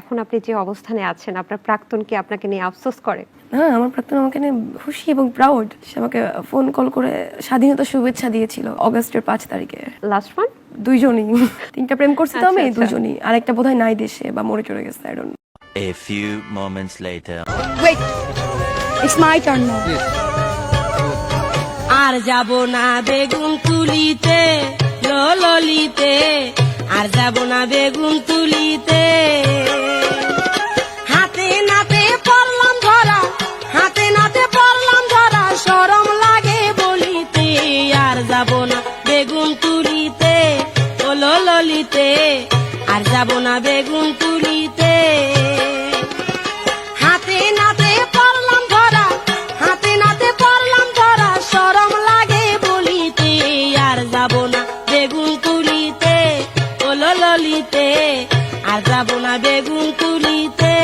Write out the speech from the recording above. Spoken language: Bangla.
এখন আপনি যে অবস্থানে আছেন, আপনার প্রাক্তন কি আপনাকে নিয়ে আফসোস করে? হ্যাঁ, আমার প্রাক্তন আমাকে নিয়ে খুশি এবং প্রাউড। সে আমাকে ফোন কল করে স্বাধীনতা শুভেচ্ছা দিয়েছিল অগাস্টের 5 তারিখে। Last one? দুইজনই। 3টা প্রেম করছি তো আমি, আচ্ছা, আচ্ছা। দুইজনই। আরেকটা বোধহয় নাই দেশে বা মরে চলে গেছে, I don't know. A few moments later. Wait, it's my turn now. আর যাব না বেগুন তুলিতে ললিতে, আর যাব না বেগুন তুলিতে। হাতে নাতে পড়লাম ধরা, হাতে নাতে পড়লাম ধরা, শরম লাগে বলিতে। আর যাব না বেগুন তুলিতে ললিতে, আর যাব না বেগুন তুলিতে। হাতে নাতে পড়লাম ধরা, হাতে নাতে পড়লাম ধরা, শরম লাগে বলিতে। আর যাব না বেগুন তুলিতে ললিতে, আর যাব না বেগুন তুলিতে।